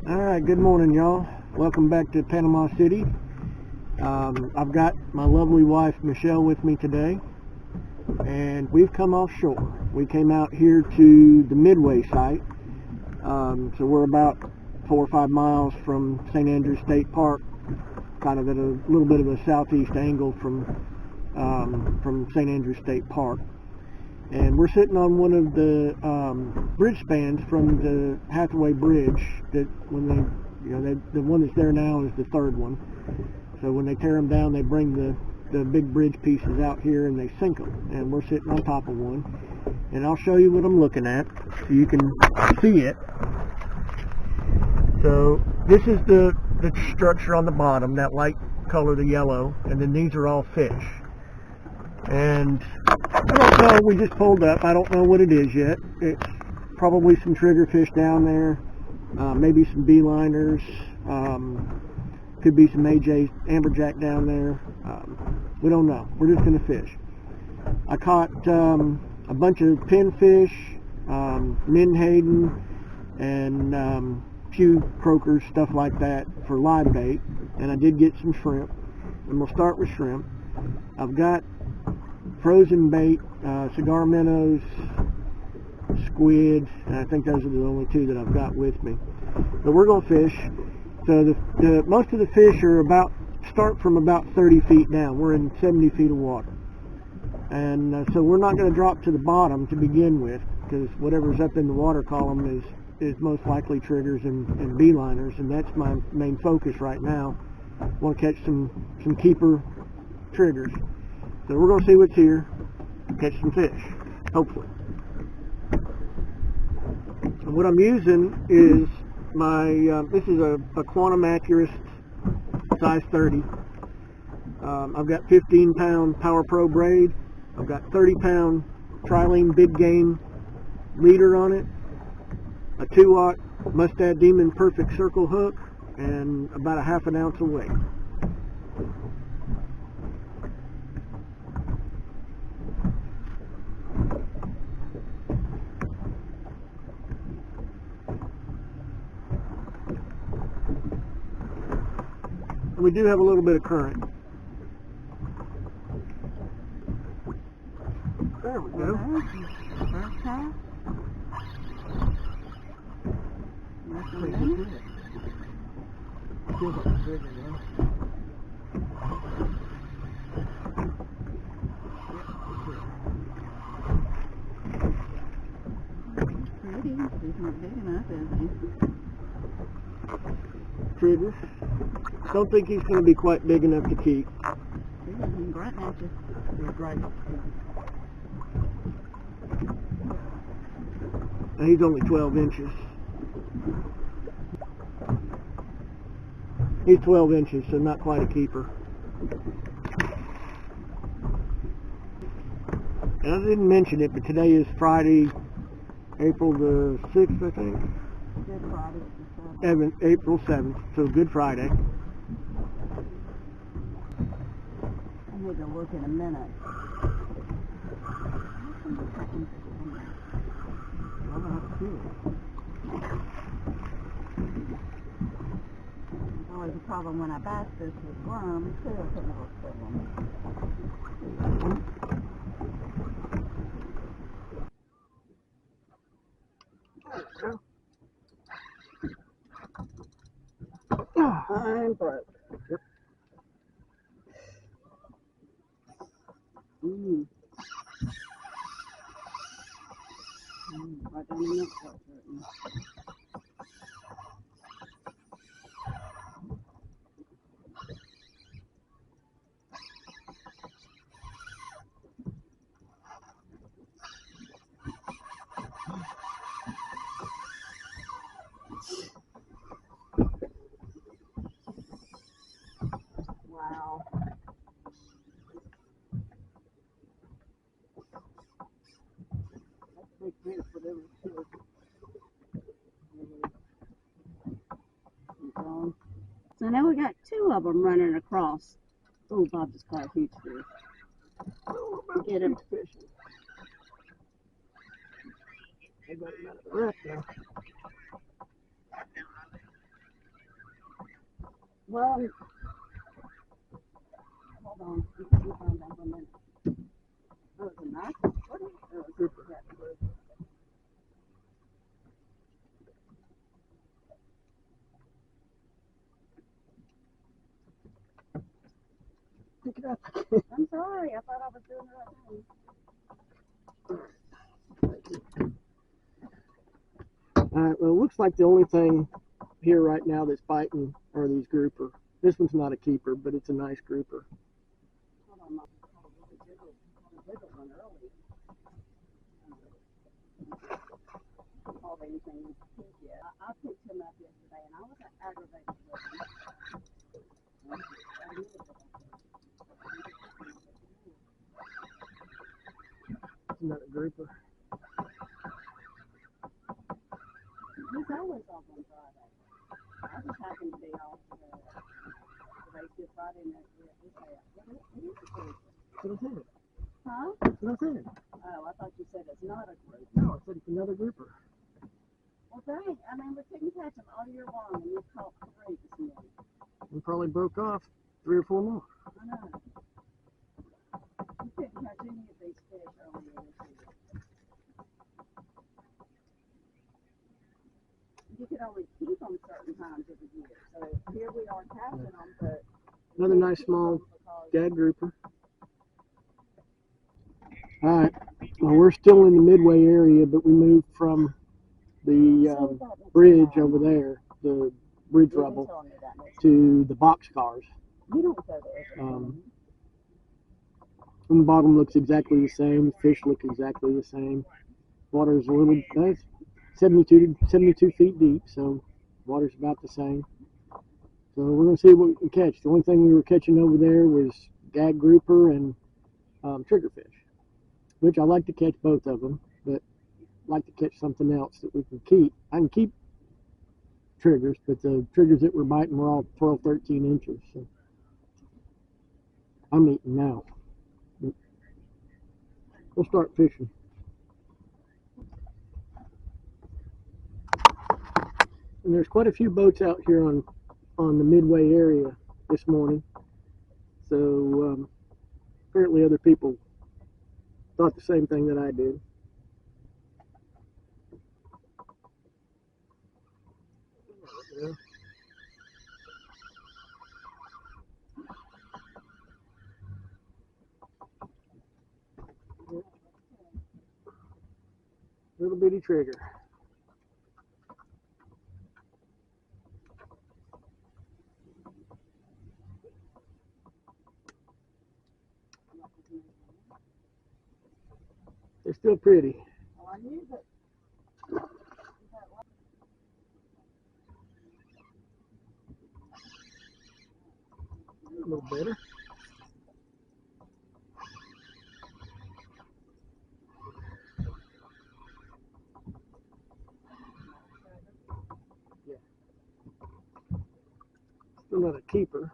Alright, good morning y'all. Welcome back to Panama City. I've got my lovely wife Michelle with me today, and we've come offshore. We came out here to the Midway site, so we're about 4 or 5 miles from St. Andrews State Park, kind of at a little bit of a southeast angle from St. Andrews State Park. And we're sitting on one of the bridge spans from the Hathaway Bridge. That when the one that's there now is the third one. So when they tear them down, they bring the big bridge pieces out here and they sink them. And we're sitting on top of one. And I'll show you what I'm looking at so you can see it. So this is the structure on the bottom, that light color, the yellow, and then these are all fish. And I don't know, we just pulled up. I don't know what it is yet. It's probably some triggerfish down there, maybe some beeliners, could be some AJ amberjack down there. We don't know. We're just going to fish. I caught a bunch of pinfish, menhaden, and few croakers, stuff like that for live bait. And I did get some shrimp, and we'll start with shrimp. I've got frozen bait, cigar minnows, squid, and I think those are the only two that I've got with me. But we're going to fish. So most of the fish are start from about 30 feet down. We're in 70 feet of water. And so we're not going to drop to the bottom to begin with, because whatever's up in the water column is most likely triggers and beeliners, and that's my main focus right now. I want to catch some keeper triggers. So we're going to see what's here, catch some fish, hopefully. And what I'm using is this is a Quantum Accurist size 30. I've got 15-pound Power Pro braid. I've got 30-pound Trilene Big Game leader on it, a 2-aught Mustad Demon Perfect Circle hook, and about a ½ ounce of weight. We do have a little bit of current. There we go. First half. Feels like it's bigger now. Pretty. He's not big enough, is he? Trigger. Don't think he's going to be quite big enough to keep. He's grunting at you. He's right. And he's only 12 inches. He's 12 inches, so not quite a keeper. And I didn't mention it, but today is Friday, April the 6th, I think. Good Friday. April 7th, so Good Friday. I need to look in a minute. Always a problem when I bass this with worms too. I couldn't look for them. I'm broke. Yep. Right down in that part. Wow. That's a big fish, whatever it is. So now we got 2 of them running across. Oh, Bob just caught a huge fish. Get him. They got him out of the wreck now. Well, hold on. I'm putting the phone down for a minute. Oh, it's a nice one. What is it? Oh, it's Grouper. that grouper. Pick it up. I'm sorry. I thought I was doing the right thing. Alright, well, it looks like the only thing here right now that's biting are these grouper. This one's not a keeper, but it's a nice grouper. Hold on, Mom. I caught a really bigger one early. Called anything with pink yet. I picked him up yesterday, and I was aggravated with him. Another grouper. He's always off on Friday. I just happened to be off today's Good Friday, and we say, what is it? What I said. Huh? What I said. Oh, I thought you said it's not a group. No, I said it's another grouper. Well, dang. I mean, we couldn't catch them all year long, and you caught 3 this morning. We probably broke off 3 or 4 more. I know. You couldn't catch any of these fish earlier this year. You could only keep them certain times of the year. So here we are catching them, but Another nice small gag grouper. Alright, well, we're still in the Midway area, but we moved from the bridge over there, the bridge rubble, to the boxcars. You don't go there. From the bottom looks exactly the same, fish look exactly the same. Water's a little, 72 feet deep, so water's about the same. So we're going to see what we can catch. The only thing we were catching over there was gag grouper and triggerfish, which I like to catch both of them, but I'd like to catch something else that we can keep. I can keep triggers, but the triggers that we're biting were all 12, 13 inches. So I'm eating now. We'll start fishing. And there's quite a few boats out here on the Midway area this morning. So apparently other people thought the same thing that I did. Yeah. Little bitty trigger. They're still pretty. Oh, I knew that. A little better. Yeah. Still not a keeper.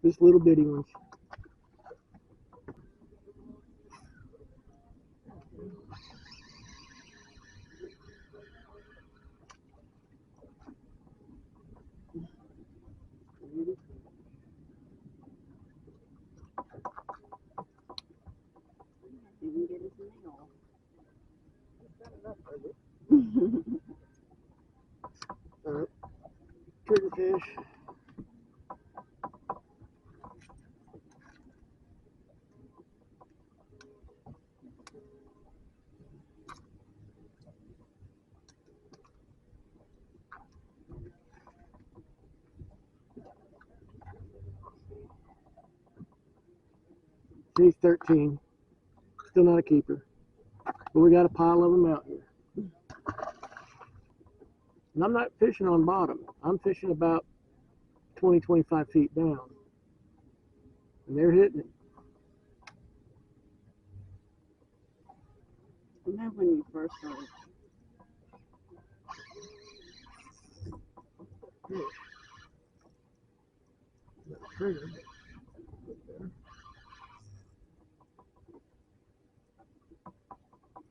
Just little bitty ones. You can get us a meal. Triggerfish. He's 13. Still not a keeper. But we got a pile of them out here. And I'm not fishing on bottom. I'm fishing about 20, 25 feet down. And they're hitting it. Remember when you first started? Trigger.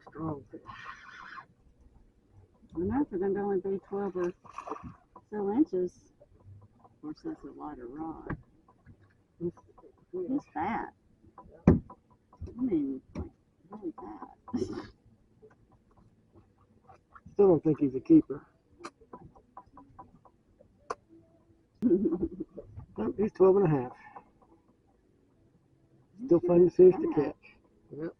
Strong fish. Remember, they're going to only be 12 or so inches. Of course, that's a lighter rod. He's fat. I mean, like, really fat. Still don't think he's a keeper. Nope, he's 12 and a half. Still fun fish to catch. Yep.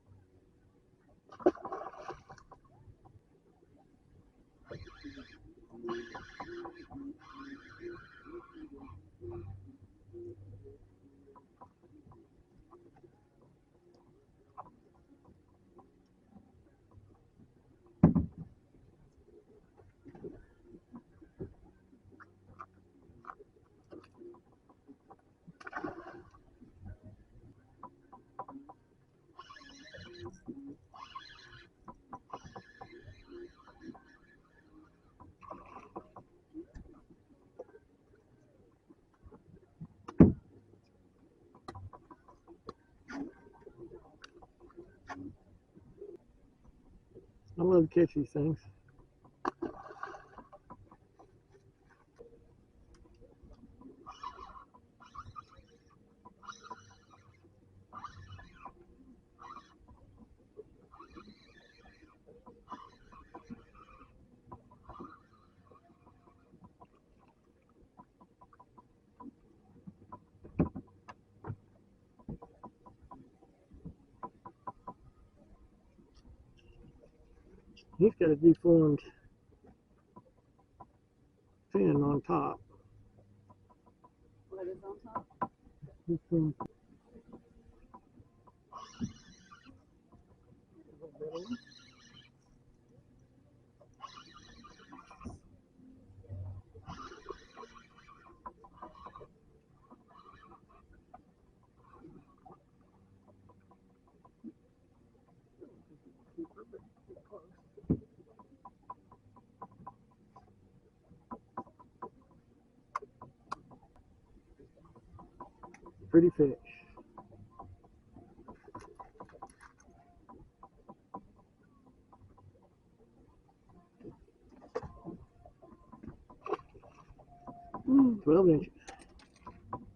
I love to catch these things. He's got a deformed fin on top. What is on top? Deformed. Pretty fish. Mm, 12 inches.